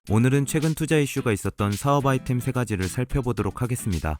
오늘은 최근 투자 이슈가 있었던 사업 아이템 3가지를 살펴보도록 하겠습니다.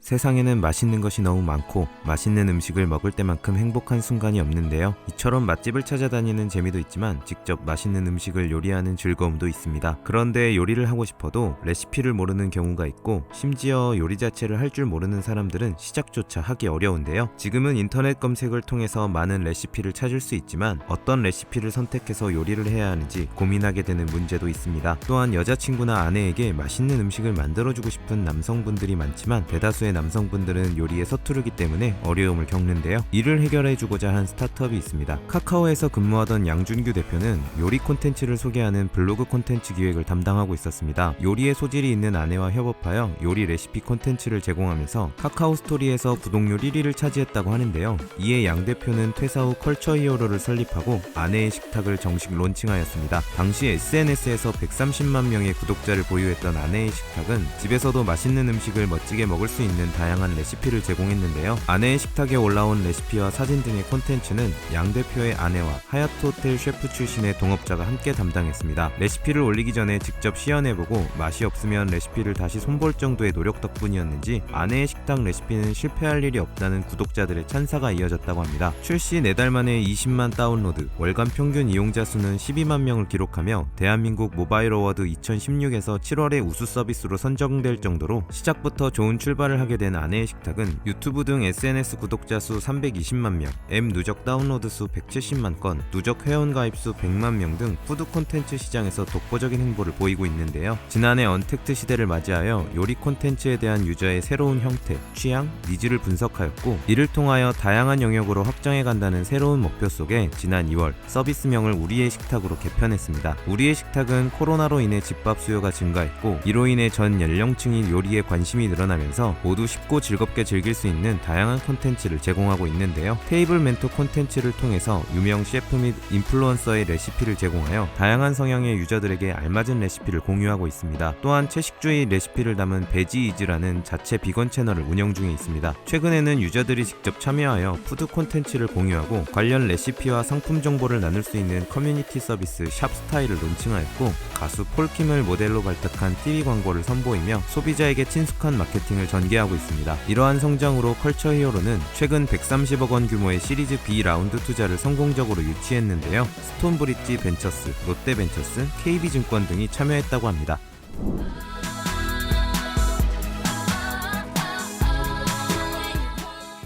세상에는 맛있는 것이 너무 많고 맛있는 음식을 먹을 때만큼 행복한 순간이 없는데요. 이처럼 맛집을 찾아다니는 재미도 있지만 직접 맛있는 음식을 요리하는 즐거움도 있습니다. 그런데 요리를 하고 싶어도 레시피를 모르는 경우가 있고 심지어 요리 자체를 할 줄 모르는 사람들은 시작조차 하기 어려운데요. 지금은 인터넷 검색을 통해서 많은 레시피를 찾을 수 있지만 어떤 레시피를 선택해서 요리를 해야 하는지 고민하게 되는 문제도 있습니다. 또한 여자친구나 아내에게 맛있는 음식을 만들어주고 싶은 남성분들이 많지만 대다수의 남성분들은 요리에 서투르기 때문에 어려움을 겪는데요. 이를 해결해주고자 한 스타트업이 있습니다. 카카오에서 근무하던 양준규 대표는 요리 콘텐츠를 소개하는 블로그 콘텐츠 기획을 담당하고 있었습니다. 요리에 소질이 있는 아내와 협업하여 요리 레시피 콘텐츠를 제공하면서 카카오 스토리에서 구독률 1위를 차지했다고 하는데요. 이에 양 대표는 퇴사 후 컬처 히어로를 설립하고 아내의 식탁을 정식 론칭하였습니다. 당시 SNS에서 130만 명의 구독자를 보유했던 아내의 식탁은 집에서도 맛있는 음식을 멋지게 먹을 수 있는 다양한 레시피를 제공했는데요. 아내의 식탁에 올라온 레시피와 사진 등의 콘텐츠는 양 대표의 아내와 하얏트 호텔 셰프 출신의 동업자가 함께 담당했습니다. 레시피를 올리기 전에 직접 시연해보고 맛이 없으면 레시피를 다시 손볼 정도의 노력 덕분이었는지 아내의 식탁 레시피는 실패할 일이 없다는 구독자들의 찬사가 이어졌다고 합니다. 출시 4달 만에 20만 다운로드, 월간 평균 이용자 수는 12만 명을 기록하며 대한민국 모바일 어워드 2016에서 7월에 우수 서비스로 선정될 정도로 시작부터 좋은 출발을 하게 된 아내의 식탁은 유튜브 등 SNS 구독자 수 320만 명, 앱 누적 다운로드 수 170만 건, 누적 회원 가입 수 100만 명 등 푸드 콘텐츠 시장에서 독보적인 행보를 보이고 있는데요. 지난해 언택트 시대를 맞이하여 요리 콘텐츠에 대한 유저의 새로운 형태, 취향, 니즈를 분석하였고 이를 통하여 다양한 영역으로 확장해 간다는 새로운 목표 속에 지난 2월 서비스명을 우리의 식탁으로 개편했습니다. 우리의 식탁은 코로나로 인해 집밥 수요가 증가했고 이로 인해 전 연령층이 요리에 관심이 늘어나면서 모두 쉽고 즐겁게 즐길 수 있는 다양한 콘텐츠를 제공하고 있는데요. 테이블 멘토 콘텐츠를 통해서 유명 셰프 및 인플루언서의 레시피를 제공하여 다양한 성향의 유저들에게 알맞은 레시피를 공유하고 있습니다. 또한 채식주의 레시피를 담은 베지이즈라는 자체 비건 채널을 운영 중에 있습니다. 최근에는 유저들이 직접 참여하여 푸드 콘텐츠를 공유하고 관련 레시피와 상품 정보를 나눌 수 있는 커뮤니티 서비스 샵스타일을 론칭하였고 가수 폴킴을 모델로 발탁한 TV 광고를 선보이며 소비자에게 친숙한 마케팅을 전개하고 있습니다. 이러한 성장으로 컬처 히어로는 최근 130억 원 규모의 시리즈 B 라운드 투자를 성공적으로 유치했는데요. 스톤브릿지 벤처스, 롯데벤처스, KB증권 등이 참여했다고 합니다.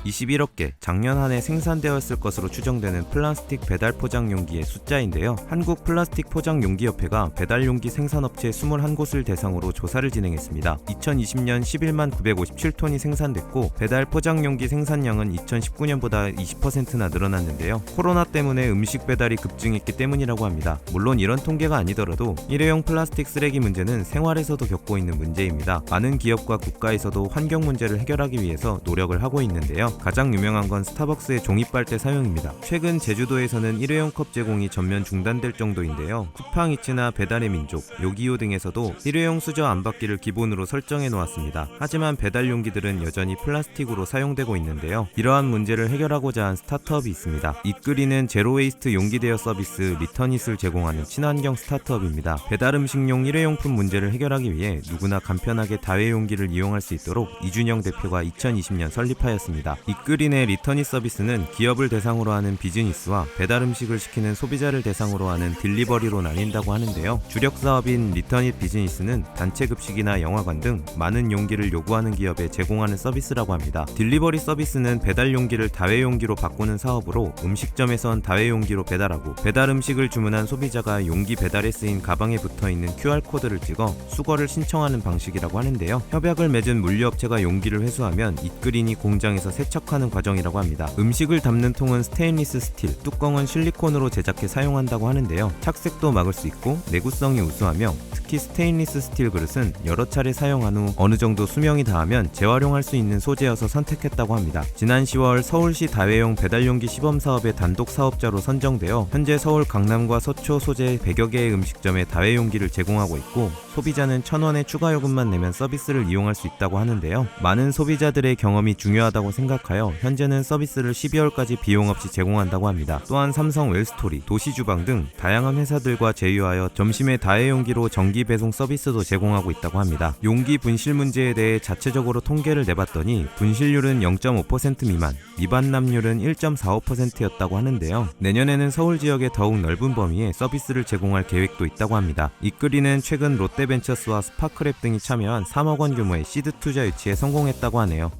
21억 개, 작년 한 해 생산되었을 것으로 추정되는 플라스틱 배달 포장 용기의 숫자인데요. 한국 플라스틱 포장 용기 협회가 배달 용기 생산업체 21곳을 대상으로 조사를 진행했습니다. 2020년 11만 957톤이 생산됐고 배달 포장 용기 생산량은 2019년보다 20%나 늘어났는데요. 코로나 때문에 음식 배달이 급증했기 때문이라고 합니다. 물론 이런 통계가 아니더라도 일회용 플라스틱 쓰레기 문제는 생활에서도 겪고 있는 문제입니다. 많은 기업과 국가에서도 환경 문제를 해결하기 위해서 노력을 하고 있는데요. 가장 유명한 건 스타벅스의 종이빨대 사용입니다. 최근 제주도에서는 일회용 컵 제공이 전면 중단될 정도인데요. 쿠팡이츠나 배달의 민족, 요기요 등에서도 일회용 수저 안받기를 기본으로 설정해 놓았습니다. 하지만 배달 용기들은 여전히 플라스틱으로 사용되고 있는데요. 이러한 문제를 해결하고자 한 스타트업이 있습니다. 이끌이는 제로웨이스트 용기 대여 서비스 리터닛을 제공하는 친환경 스타트업입니다. 배달 음식용 일회용품 문제를 해결하기 위해 누구나 간편하게 다회용기를 이용할 수 있도록 이준영 대표가 2020년 설립하였습니다. 이끌인의 리터닛 서비스는 기업을 대상으로 하는 비즈니스와 배달 음식을 시키는 소비자를 대상으로 하는 딜리버리로 나뉜다고 하는데요. 주력 사업인 리터닛 비즈니스는 단체 급식이나 영화관 등 많은 용기를 요구하는 기업에 제공하는 서비스라고 합니다. 딜리버리 서비스는 배달 용기를 다회용기로 바꾸는 사업으로 음식점에선 다회용기로 배달하고 배달 음식을 주문한 소비자가 용기 배달에 쓰인 가방에 붙어있는 QR코드를 찍어 수거를 신청하는 방식이라고 하는데요. 협약을 맺은 물류업체가 용기를 회수하면 이끌인이 공장에서 세척하는 과정이라고 합니다. 음식을 담는 통은 스테인리스 스틸, 뚜껑은 실리콘으로 제작해 사용한다고 하는데요. 착색도 막을 수 있고 내구성이 우수하며 특히 스테인리스 스틸 그릇은 여러 차례 사용한 후 어느 정도 수명이 다하면 재활용할 수 있는 소재여서 선택했다고 합니다. 지난 10월 서울시 다회용 배달용기 시범사업의 단독 사업자로 선정되어 현재 서울 강남과 서초 소재 100여 개의 음식점에 다회용기를 제공하고 있고 소비자는 1,000원의 추가 요금만 내면 서비스를 이용할 수 있다고 하는데요. 많은 소비자들의 경험이 중요하다고 생각합니다. 협력하여 현재는 서비스를 12월까지 비용 없이 제공한다고 합니다. 또한 삼성 웰스토리, 도시주방 등 다양한 회사들과 제휴하여 점심에 다회용기로 전기 배송 서비스도 제공하고 있다고 합니다. 용기 분실 문제에 대해 자체적으로 통계를 내봤더니 분실률은 0.5% 미만, 미반납률은 1.45%였다고 하는데요. 내년에는 서울 지역의 더욱 넓은 범위의 서비스를 제공할 계획도 있다고 합니다. 이끌이는 최근 롯데벤처스와 스파크랩 등이 참여한 3억 원 규모의 시드 투자 유치에 성공했다고 하네요.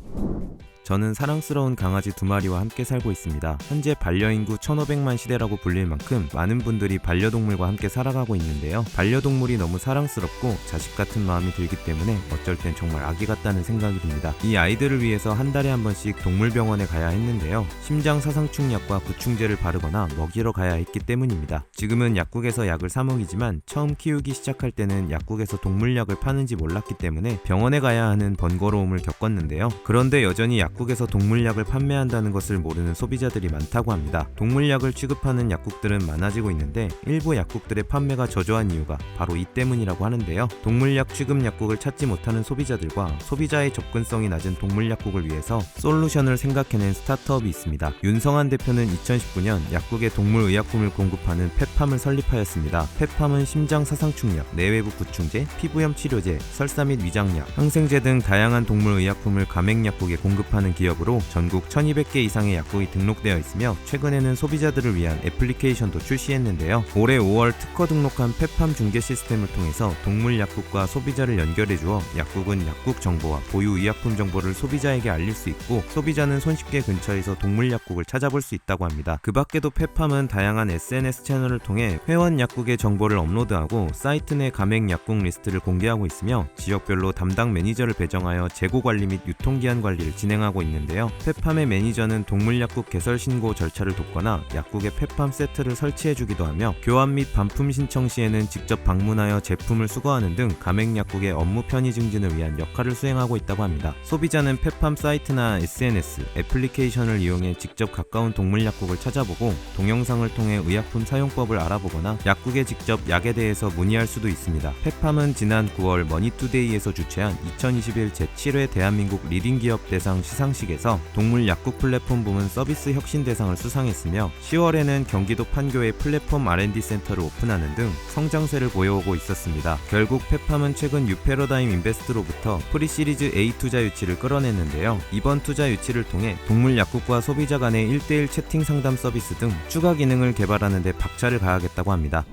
저는 사랑스러운 강아지 2마리와 함께 살고 있습니다. 현재 반려인구 1500만 시대라고 불릴 만큼 많은 분들이 반려동물과 함께 살아가고 있는데요. 반려동물이 너무 사랑스럽고 자식 같은 마음이 들기 때문에 어쩔 땐 정말 아기 같다는 생각이 듭니다. 이 아이들을 위해서 한 달에 한 번씩 동물병원에 가야 했는데요. 심장 사상충약과 구충제를 바르거나 먹이러 가야 했기 때문입니다. 지금은 약국에서 약을 사 먹이지만 처음 키우기 시작할 때는 약국에서 동물약을 파는지 몰랐기 때문에 병원에 가야 하는 번거로움을 겪었는데요. 그런데 여전히 약국에서 동물약을 판매한다는 것을 모르는 소비자들이 많다고 합니다. 동물약을 취급하는 약국들은 많아지고 있는데 일부 약국들의 판매가 저조한 이유가 바로 이 때문이라고 하는데요. 동물약 취급 약국을 찾지 못하는 소비자들과 소비자의 접근성이 낮은 동물약국을 위해서 솔루션을 생각해낸 스타트업이 있습니다. 윤성한 대표는 2019년 약국에 동물의약품을 공급하는 펫팜을 설립하였습니다. 펫팜은 심장 사상충약, 내외부 구충제, 피부염 치료제, 설사 및 위장약, 항생제 등 다양한 동물의약품을 가맹약국에 공급하는 기업으로 전국 1200개 이상의 약국이 등록되어 있으며 최근에는 소비자들을 위한 애플리케이션도 출시했는데요. 올해 5월 특허 등록한 펫팜 중개 시스템을 통해서 동물 약국과 소비자를 연결해 주어 약국은 약국 정보와 보유 의약품 정보를 소비자에게 알릴 수 있고 소비자는 손쉽게 근처에서 동물 약국을 찾아볼 수 있다고 합니다. 그 밖에도 펫팜은 다양한 SNS 채널을 통해 회원 약국의 정보를 업로드하고 사이트 내 가맹 약국 리스트를 공개하고 있으며 지역별로 담당 매니저를 배정하여 재고 관리 및 유통기한 관리를 진행하고 있는데요. 펫팜의 매니저는 동물 약국 개설 신고 절차를 돕거나 약국에 펫팜 세트를 설치해주기도 하며 교환 및 반품 신청 시에는 직접 방문하여 제품을 수거하는 등 가맹 약국의 업무 편의 증진을 위한 역할을 수행하고 있다고 합니다. 소비자는 펫팜 사이트나 SNS, 애플리케이션을 이용해 직접 가까운 동물 약국을 찾아보고 동영상을 통해 의약품 사용법을 알아보거나 약국에 직접 약에 대해서 문의할 수도 있습니다. 펫팜은 지난 9월 머니투데이에서 주최한 2021 제7회 대한민국 리딩 기업 대상 시상식에서 동물 약국 플랫폼 부문 서비스 혁신 대상을 수상했으며 10월에는 경기도 판교에 플랫폼 R&D 센터를 오픈하는 등 성장세를 보여오고 있었습니다. 결국 펫팜은 최근 유패러다임 인베스트로부터 프리시리즈 A 투자 유치를 끌어냈는데요. 이번 투자 유치를 통해 동물 약국과 소비자 간의 1대1 채팅 상담 서비스 등 추가 기능을 개발하는 데 박차를 가하겠다고 합니다.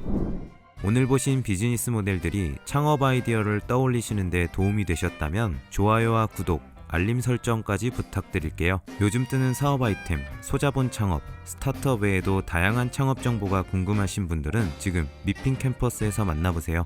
오늘 보신 비즈니스 모델들이 창업 아이디어를 떠올리시는 데 도움이 되셨다면 좋아요와 구독, 알림 설정까지 부탁드릴게요. 요즘 뜨는 사업 아이템, 소자본 창업, 스타트업 외에도 다양한 창업 정보가 궁금하신 분들은 지금 미핑 캠퍼스에서 만나보세요.